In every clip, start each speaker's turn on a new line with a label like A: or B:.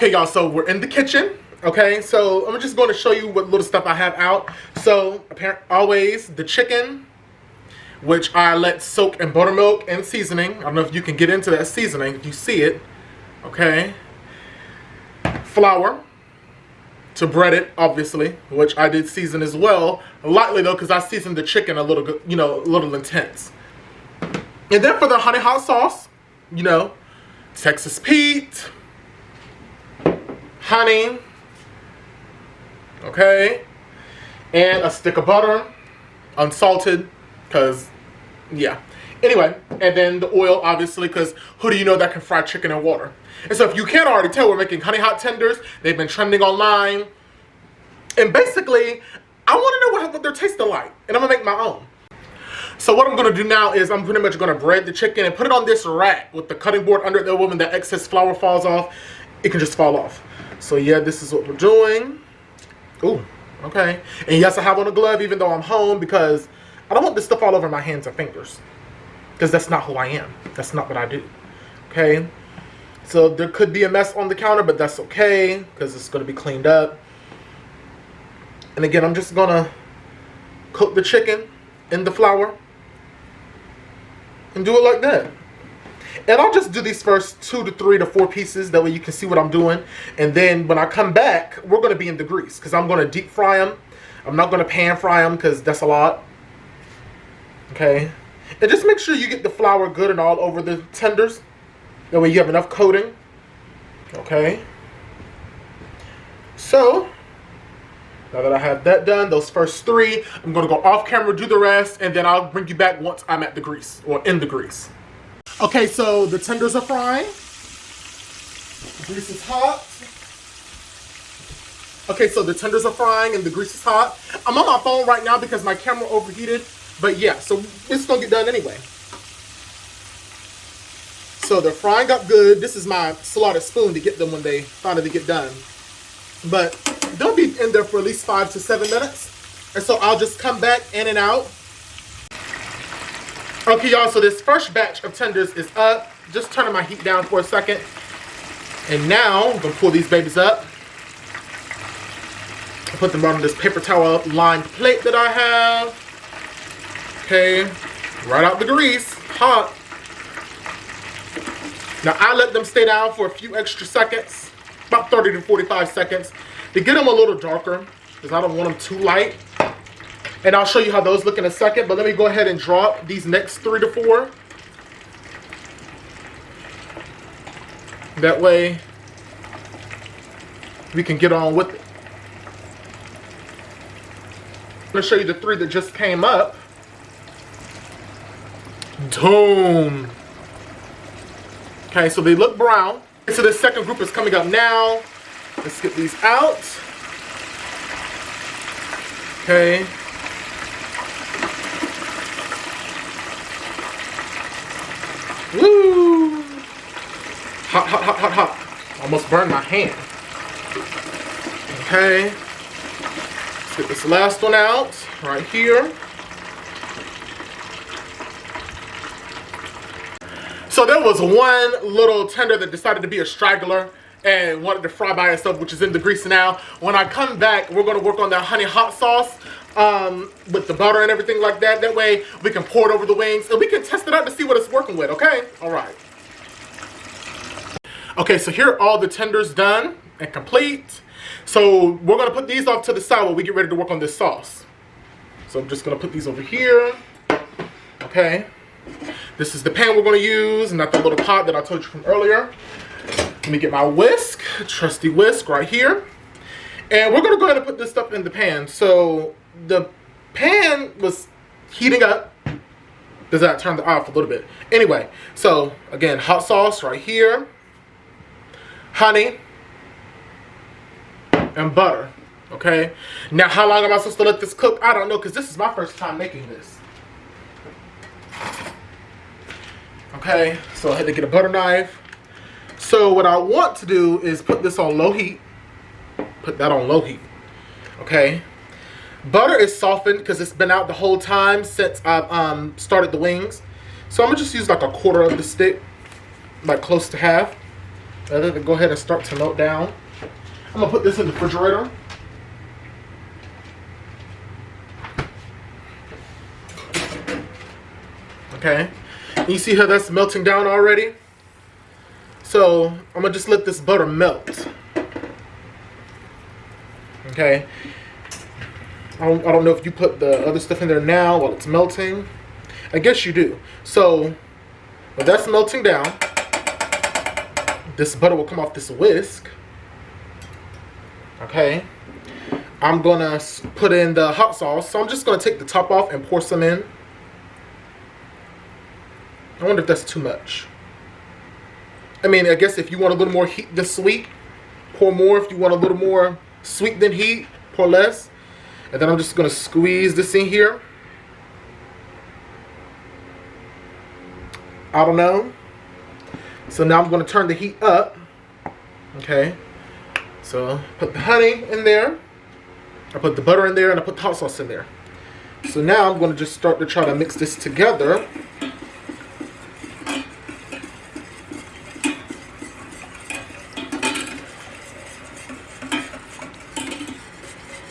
A: Okay, y'all, so we're in the kitchen. Okay, so I'm just going to show you what little stuff I have out. So, always the chicken, which I let soak in buttermilk and seasoning. I don't know if you can get into that seasoning if you see it. Okay. Flour to bread it, obviously, which I did season as well. Lightly though, because I seasoned the chicken a little, a little intense. And then for the honey hot sauce, Texas Pete, honey, okay, and a stick of butter, unsalted, because, yeah. Anyway, and then the oil, obviously, because who do you know that can fry chicken in water? And so if you can't already tell, we're making honey hot tenders. They've been trending online. And basically, I want to know what they're tasting like. And I'm going to make my own. So what I'm going to do now is I'm pretty much going to bread the chicken and put it on this rack with the cutting board under it. When the excess flour falls off, it can just fall off. So yeah, this is what we're doing. Ooh, okay. And yes, I have on a glove even though I'm home because I don't want this stuff all over my hands and fingers. Because that's not who I am. That's not what I do. Okay? So there could be a mess on the counter, but that's okay because it's going to be cleaned up. And again, I'm just going to coat the chicken in the flour and do it like that. And I'll just do these first 2 to 3 to 4 pieces. That way you can see what I'm doing. And then when I come back, we're going to be in the grease because I'm going to deep fry them. I'm not going to pan fry them because that's a lot. Okay? And just make sure you get the flour good and all over the tenders. That way you have enough coating. Okay. So, now that I have that done, those first 3, I'm going to go off camera, do the rest, and then I'll bring you back once I'm at the grease, or in the grease. Okay, so the tenders are frying. The grease is hot. Okay, so the tenders are frying and the grease is hot. I'm on my phone right now because my camera overheated. But yeah, so it's going to get done anyway. So they're frying up good. This is my slotted spoon to get them when they finally get done. But they'll be in there for at least 5 to 7 minutes. And so I'll just come back in and out. Okay, y'all, so this first batch of tenders is up. Just turning my heat down for a second. And now I'm going to pull these babies up. I'll put them right on this paper towel lined plate that I have. Okay, right out the grease, hot. Now I let them stay down for a few extra seconds, about 30 to 45 seconds, to get them a little darker, because I don't want them too light. And I'll show you how those look in a second, but let me go ahead and drop these next 3 to 4. That way, we can get on with it. I'm going to show you the 3 that just came up. Boom. Okay, so they look brown. So the second group is coming up now. Let's get these out. Okay. Woo! Hot, hot, hot, hot, hot. Almost burned my hand. Okay. Let's get this last one out right here. So there was one little tender that decided to be a straggler and wanted to fry by itself, which is in the grease now. When I come back, we're going to work on that honey hot sauce with the butter and everything like that. That way we can pour it over the wings and we can test it out to see what it's working with, okay? All right. Okay, so here are all the tenders done and complete. So we're going to put these off to the side while we get ready to work on this sauce. So I'm just going to put these over here. Okay. This is the pan we're going to use, not the little pot that I told you from earlier. Let me get my whisk, trusty whisk right here. And we're going to go ahead and put this stuff in the pan. So the pan was heating up. Does that turn it off a little bit? Anyway, so again, hot sauce right here. Honey. And butter. Okay. Now, how long am I supposed to let this cook? I don't know, because this is my first time making this. Okay, so I had to get a butter knife. So what I want to do is put this on low heat. Put that on low heat. Okay. Butter is softened because it's been out the whole time since I've started the wings. So I'm going to just use like a quarter of the stick. Like close to half. Let it go ahead and start to melt down. I'm gonna put this in the refrigerator. Okay, you see how that's melting down already? So I'm gonna just let this butter melt. Okay, I don't know if you put the other stuff in there now while it's melting. I guess you do. So when that's melting down, this butter will come off this whisk. Okay, I'm gonna put in the hot sauce. So I'm just gonna take the top off and pour some in. I wonder if that's too much. I mean, I guess if you want a little more heat than sweet, pour more. If you want a little more sweet than heat, pour less. And then I'm just gonna squeeze this in here. I don't know. So now I'm gonna turn the heat up. Okay. So put the honey in there. I put the butter in there and I put the hot sauce in there. So now I'm gonna just start to try to mix this together.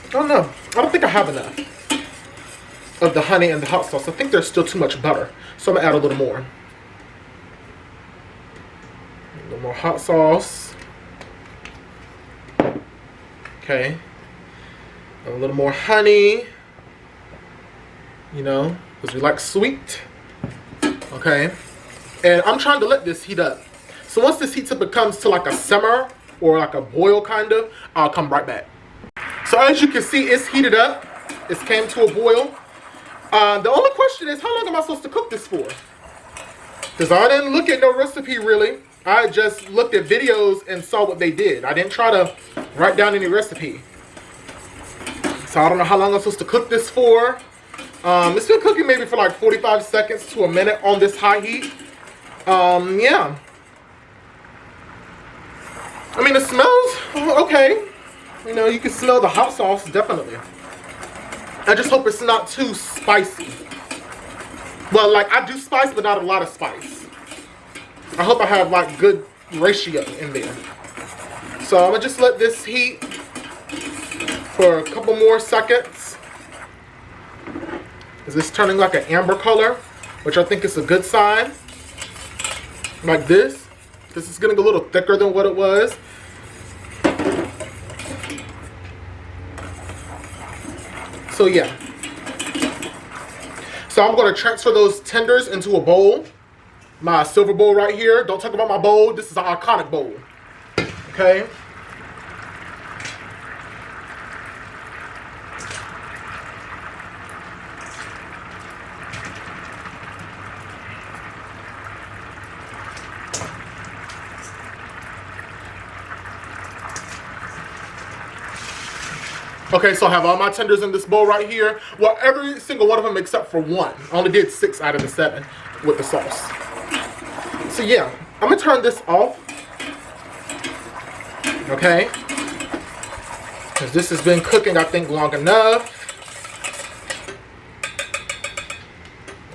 A: I don't know. I don't think I have enough of the honey and the hot sauce. I think there's still too much butter. So I'm gonna add a little more. A little more hot sauce. Okay. A little more honey. You know, because we like sweet. Okay. And I'm trying to let this heat up. So once this heats up, it comes to like a simmer or like a boil kind of, I'll come right back. So as you can see, it's heated up. It's came to a boil. The only question is, how long am I supposed to cook this for? Because I didn't look at no recipe really. I just looked at videos and saw what they did. I didn't try to write down any recipe. So I don't know how long I'm supposed to cook this for. It's been cooking maybe for like 45 seconds to a minute on this high heat. Yeah. I mean, it smells okay. You know, you can smell the hot sauce, definitely. I just hope it's not too spicy. Well, like, I do spice, but not a lot of spice. I hope I have, like, good ratio in there. So, I'm going to just let this heat for a couple more seconds. Is this turning like an amber color, which I think is a good sign. Like this. This is getting a little thicker than what it was. So yeah. So I'm going to transfer those tenders into a bowl. My silver bowl right here. Don't talk about my bowl. This is an iconic bowl. Okay. Okay, so I have all my tenders in this bowl right here. Well, every single one of them except for one. I only did 6 out of the 7 with the sauce. So yeah, I'm gonna turn this off. Okay. Because this has been cooking, I think, long enough.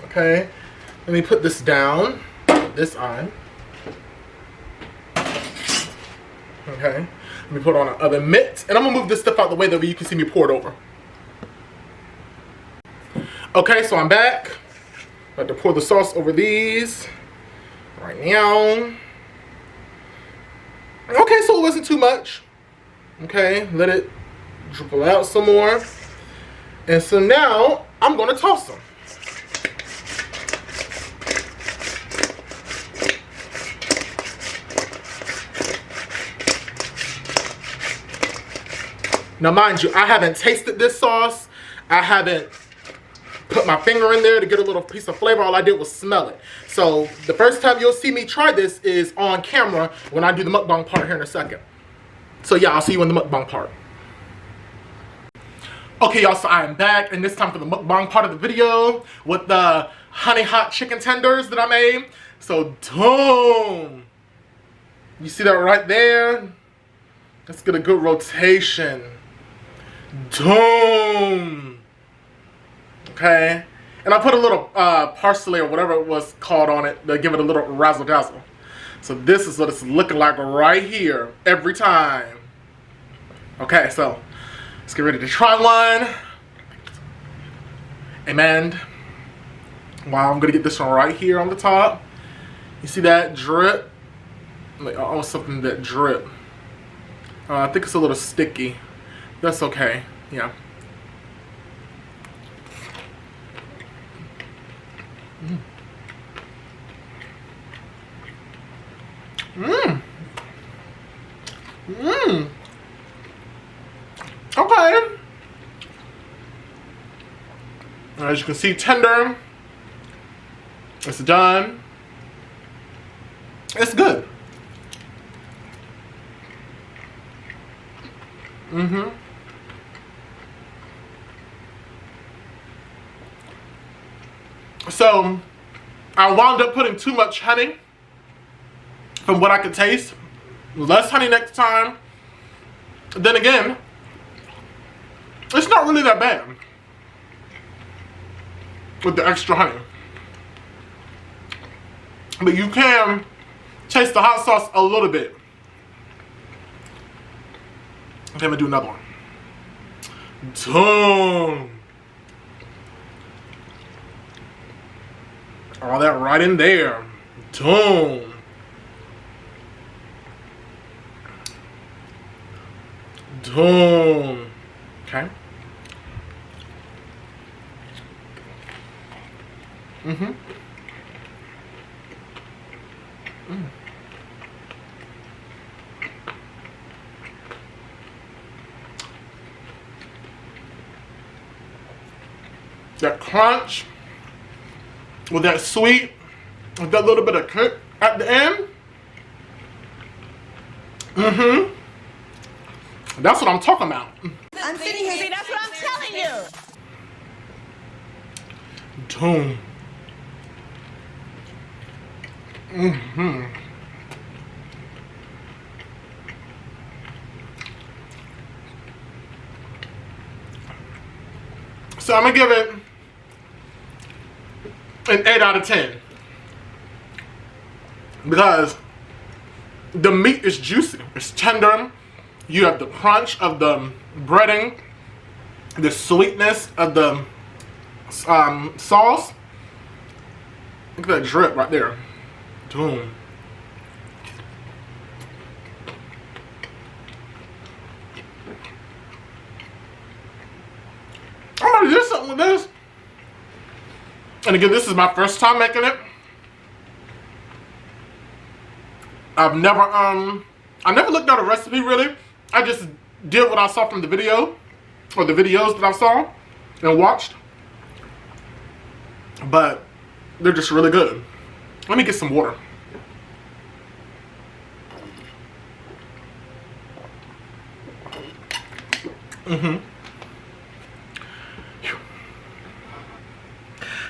A: Okay. Let me put this down. Put this on. Okay. Let me put on an oven mitt, and I'm gonna move this stuff out the way that way you can see me pour it over. Okay, so I'm back. I have to pour the sauce over these right now. Okay, so it wasn't too much. Okay, let it dribble out some more. And so now I'm gonna toss them. Now, mind you, I haven't tasted this sauce. I haven't put my finger in there to get a little piece of flavor. All I did was smell it. So the first time you'll see me try this is on camera when I do the mukbang part here in a second. So yeah, I'll see you in the mukbang part. Okay, y'all, so I am back, and this time for the mukbang part of the video with the honey hot chicken tenders that I made. So, boom. You see that right there? Let's get a good rotation. Boom. Okay. And I put a little parsley or whatever it was called on it to give it a little razzle dazzle. So this is what it's looking like right here every time. Okay, so let's get ready to try one. And wow, I'm gonna get this one right here on the top. You see that drip? Like almost something that drip. I think it's a little sticky. That's okay. Yeah. Mmm. Mmm. Okay. As you can see, tender. It's done. It's good. Mm-hmm. So, I wound up putting too much honey from what I could taste. Less honey next time. Then again, it's not really that bad with the extra honey. But you can taste the hot sauce a little bit. Okay, I'm gonna do another one. Boom. All that right in there. Boom. Boom. Okay. Mm-hmm. Mm. That crunch with that sweet, with that little bit of kick at the end. Mm-hmm. That's what I'm talking about.
B: I'm sitting here.
C: See, that's what I'm telling you.
A: Boom. Mm-hmm. So I'm gonna give it an 8 out of 10 because the meat is juicy, it's tender. You have the crunch of the breading, the sweetness of the sauce. Look at that drip right there. Boom. I'm gonna do something with this. And again, this is my first time making it. I never looked at a recipe really. I just did what I saw from the video, or the videos that I saw and watched. But they're just really good. Let me get some water. Mm-hmm.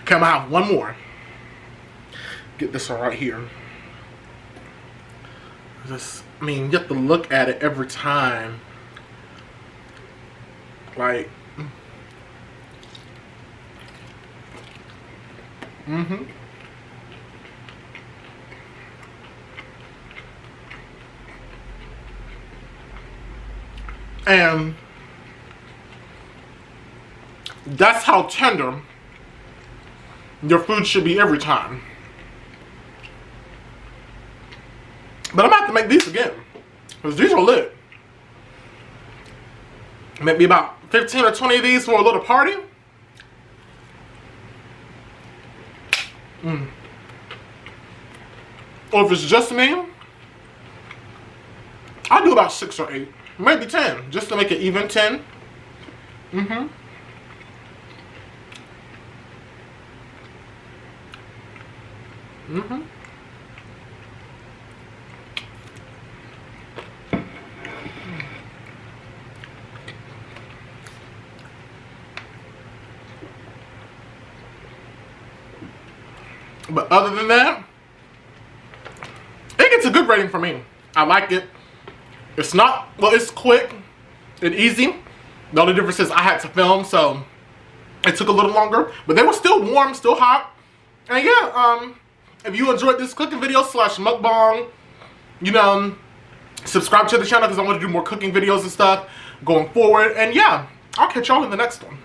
A: Okay, I'm gonna have one more. Get this one right here. Just, I mean, you have to look at it every time. Like, mm-hmm. And that's how tender your food should be every time. But I'm gonna have to make these again, because these are lit. Maybe about 15 or 20 of these for a little party. Or if it's just me, I'll do about 6 or 8, maybe 10, just to make it even 10. Mm-hmm. Mm-hmm. But other than that, it gets a good rating for me. I like it. It's not, well, it's quick and easy. The only difference is I had to film, so it took a little longer. But they were still warm, still hot. And yeah, if you enjoyed this cooking video / mukbang, you know, subscribe to the channel because I want to do more cooking videos and stuff going forward. And yeah, I'll catch y'all in the next one.